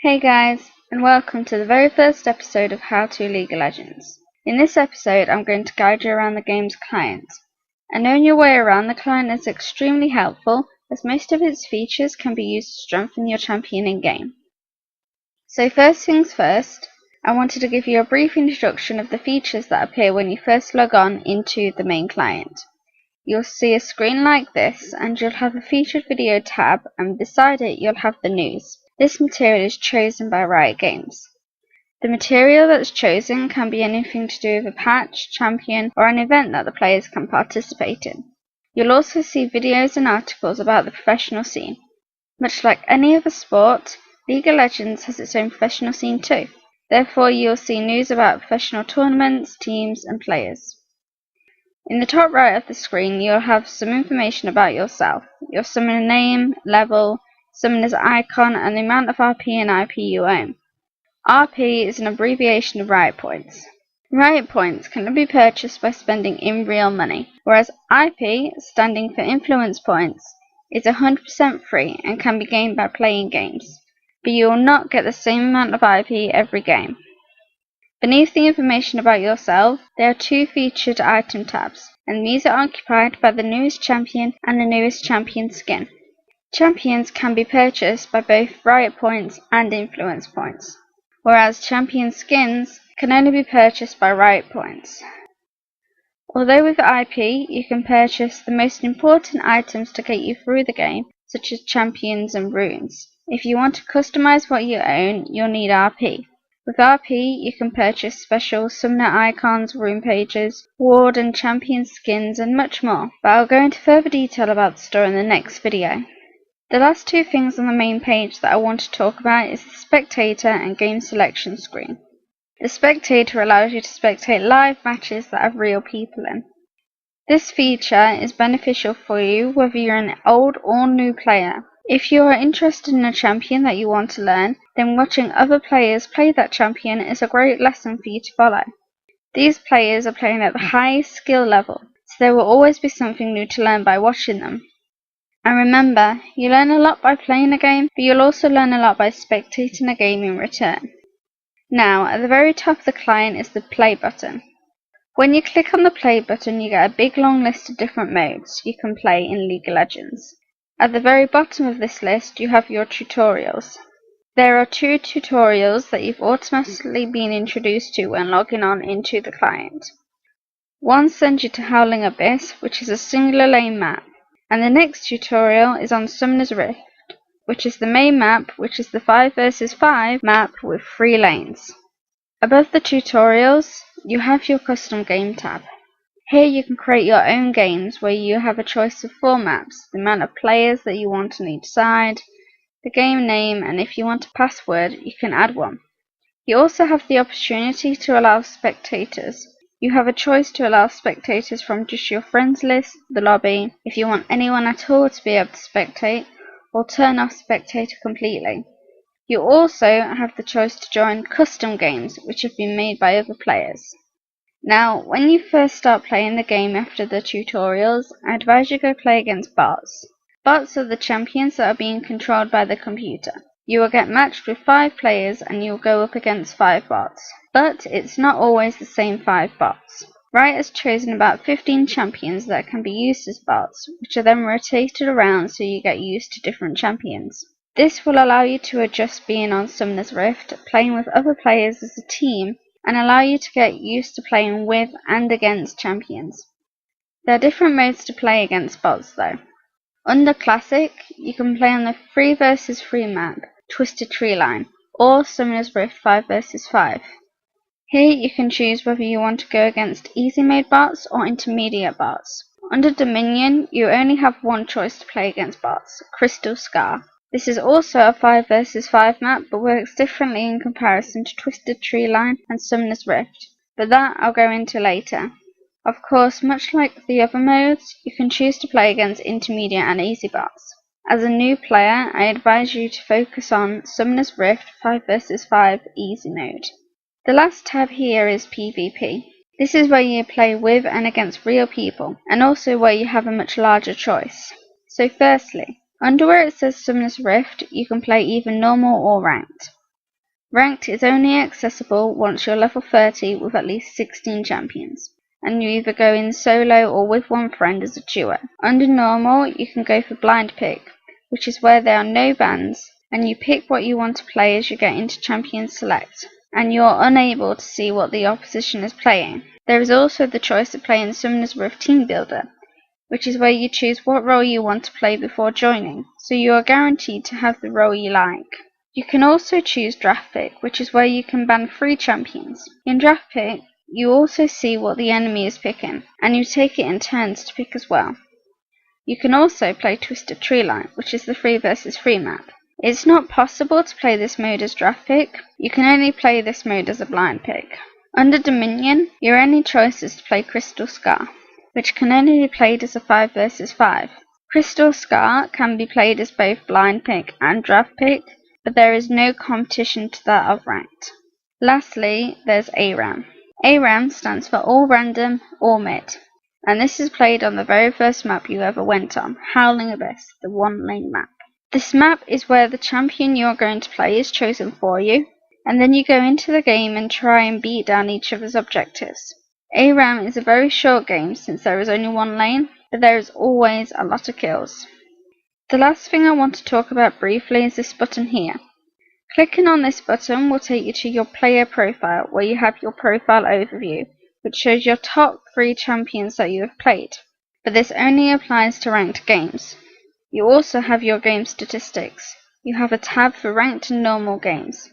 Hey guys, and welcome to the very first episode of How to League of Legends. In this episode, I'm going to guide you around the game's client. And knowing your way around the client is extremely helpful, as most of its features can be used to strengthen your champion in-game. So first things first, I wanted to give you a brief introduction of the features that appear when you first log on into the main client. You'll see a screen like this, and you'll have a featured video tab, and beside it you'll have the news. This material is chosen by Riot Games. The material that's chosen can be anything to do with a patch, champion, or an event that the players can participate in. You'll also see videos and articles about the professional scene. Much like any other sport, League of Legends has its own professional scene too. Therefore, you'll see news about professional tournaments, teams, and players. In the top right of the screen, you'll have some information about yourself, your summoner name, level, summoner's icon, and the amount of RP and IP you own. RP is an abbreviation of Riot Points. Riot Points can be purchased by spending in real money, whereas IP, standing for Influence Points, is 100% free and can be gained by playing games, but you will not get the same amount of IP every game. Beneath the information about yourself, there are two featured item tabs, and these are occupied by the newest champion and the newest champion skin. Champions can be purchased by both Riot Points and Influence Points, whereas champion skins can only be purchased by Riot Points. Although with IP, you can purchase the most important items to get you through the game, such as champions and runes. If you want to customize what you own, you'll need RP. With RP, you can purchase special summoner icons, rune pages, ward and champion skins, and much more, but I'll go into further detail about the store in the next video. The last two things on the main page that I want to talk about is the Spectator and Game Selection screen. The Spectator allows you to spectate live matches that have real people in. This feature is beneficial for you whether you're an old or new player. If you are interested in a champion that you want to learn, then watching other players play that champion is a great lesson for you to follow. These players are playing at the highest skill level, so there will always be something new to learn by watching them. And remember, you learn a lot by playing a game, but you'll also learn a lot by spectating a game in return. Now, at the very top of the client is the play button. When you click on the play button, you get a big long list of different modes you can play in League of Legends. At the very bottom of this list, you have your tutorials. There are two tutorials that you've automatically been introduced to when logging on into the client. One sends you to Howling Abyss, which is a singular lane map. And the next tutorial is on Summoner's Rift, which is the main map, which is the 5 vs 5 map with 3 lanes. Above the tutorials, you have your custom game tab. Here you can create your own games where you have a choice of 4 maps, the amount of players that you want on each side, the game name, and if you want a password, you can add one. You also have the opportunity to allow spectators. You have a choice to allow spectators from just your friends list, the lobby, if you want anyone at all to be able to spectate, or turn off spectator completely. You also have the choice to join custom games, which have been made by other players. Now, when you first start playing the game after the tutorials, I advise you go play against bots. Bots are the champions that are being controlled by the computer. You will get matched with 5 players and you will go up against 5 bots. But it's not always the same 5 bots. Riot has chosen about 15 champions that can be used as bots, which are then rotated around so you get used to different champions. This will allow you to adjust being on Summoner's Rift, playing with other players as a team, and allow you to get used to playing with and against champions. There are different modes to play against bots though. Under Classic, you can play on the 3 vs 3 map, Twisted Tree Line, or Summoner's Rift 5 vs 5. Here you can choose whether you want to go against easy mode bots or intermediate bots. Under Dominion, you only have one choice to play against bots, Crystal Scar. This is also a 5 vs 5 map, but works differently in comparison to Twisted Tree Line and Summoner's Rift, but that I'll go into later. Of course, much like the other modes, you can choose to play against intermediate and easy bots. As a new player, I advise you to focus on Summoner's Rift 5 vs 5 easy mode. The last tab here is PvP. This is where you play with and against real people, and also where you have a much larger choice. So firstly, under where it says Summoner's Rift, you can play either normal or ranked. Ranked is only accessible once you're level 30 with at least 16 champions, and you either go in solo or with one friend as a duo. Under normal, you can go for blind pick, which is where there are no bans, and you pick what you want to play as you get into champion select, and you're unable to see what the opposition is playing. There is also the choice of playing Summoner's Rift Team Builder, which is where you choose what role you want to play before joining, so you are guaranteed to have the role you like. You can also choose Draft Pick, which is where you can ban 3 champions. In Draft Pick, you also see what the enemy is picking, and you take it in turns to pick as well. You can also play Twisted Treeline, which is the 3 vs 3 map. It's not possible to play this mode as Draft Pick, you can only play this mode as a blind pick. Under Dominion, your only choice is to play Crystal Scar, which can only be played as a 5 vs 5. Crystal Scar can be played as both blind pick and draft pick, but there is no competition to that of ranked. Lastly, there's ARAM. ARAM stands for All Random, All Mid, and this is played on the very first map you ever went on, Howling Abyss, the 1-lane map. This map is where the champion you're going to play is chosen for you, and then you go into the game and try and beat down each other's objectives. ARAM is a very short game since there is only 1 lane, but there is always a lot of kills. The last thing I want to talk about briefly is this button here. Clicking on this button will take you to your player profile, where you have your profile overview, which shows your top 3 champions that you have played, but this only applies to ranked games. You also have your game statistics. You have a tab for ranked and normal games.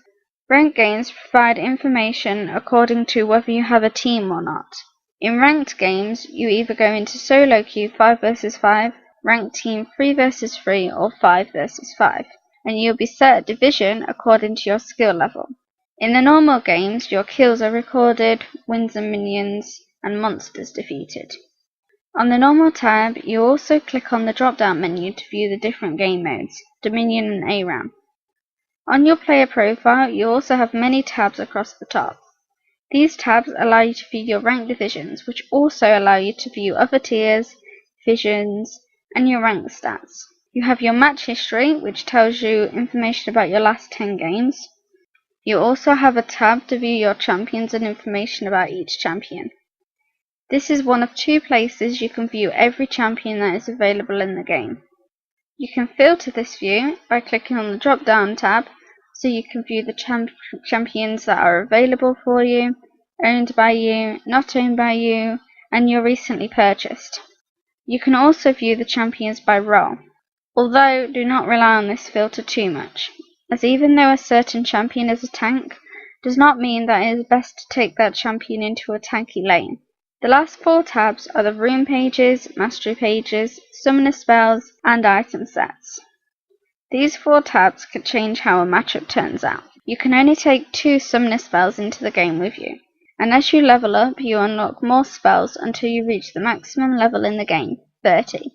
Ranked games provide information according to whether you have a team or not. In ranked games, you either go into solo queue 5 vs 5, ranked team 3 vs 3, or 5 vs 5, and you'll be set a division according to your skill level. In the normal games, your kills are recorded, wins and minions, and monsters defeated. On the normal tab, you also click on the drop-down menu to view the different game modes, Dominion and ARAM. On your player profile, you also have many tabs across the top. These tabs allow you to view your ranked divisions, which also allow you to view other tiers, divisions, and your rank stats. You have your match history, which tells you information about your last 10 games. You also have a tab to view your champions and information about each champion. This is one of 2 places you can view every champion that is available in the game. You can filter this view by clicking on the drop-down tab, so you can view the champions that are available for you, owned by you, not owned by you, and you're recently purchased. You can also view the champions by role, although do not rely on this filter too much, as even though a certain champion is a tank, does not mean that it is best to take that champion into a tanky lane. The last 4 tabs are the rune pages, mastery pages, summoner spells, and item sets. These 4 tabs can change how a matchup turns out. You can only take 2 summoner spells into the game with you, and as you level up, you unlock more spells until you reach the maximum level in the game, 30.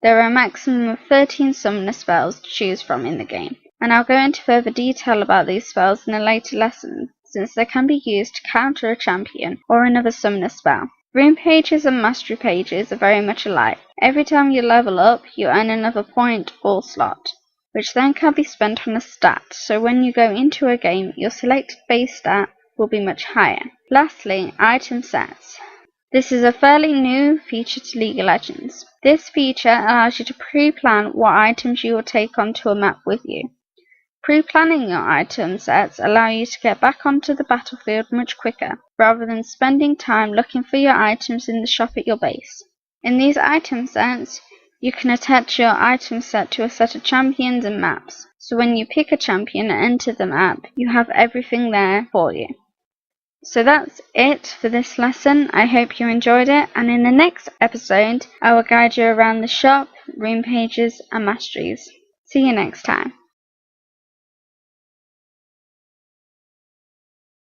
There are a maximum of 13 summoner spells to choose from in the game, and I'll go into further detail about these spells in a later lesson, since they can be used to counter a champion or another summoner spell. Rune pages and mastery pages are very much alike. Every time you level up, you earn another point or slot, which then can be spent on a stat, so when you go into a game, your selected base stat will be much higher. Lastly, item sets. This is a fairly new feature to League of Legends. This feature allows you to pre-plan what items you will take onto a map with you. Pre-planning your item sets allow you to get back onto the battlefield much quicker, rather than spending time looking for your items in the shop at your base. In these item sets, you can attach your item set to a set of champions and maps, so when you pick a champion and enter the map, you have everything there for you. So that's it for this lesson. I hope you enjoyed it, and in the next episode, I will guide you around the shop, rune pages, and masteries. See you next time.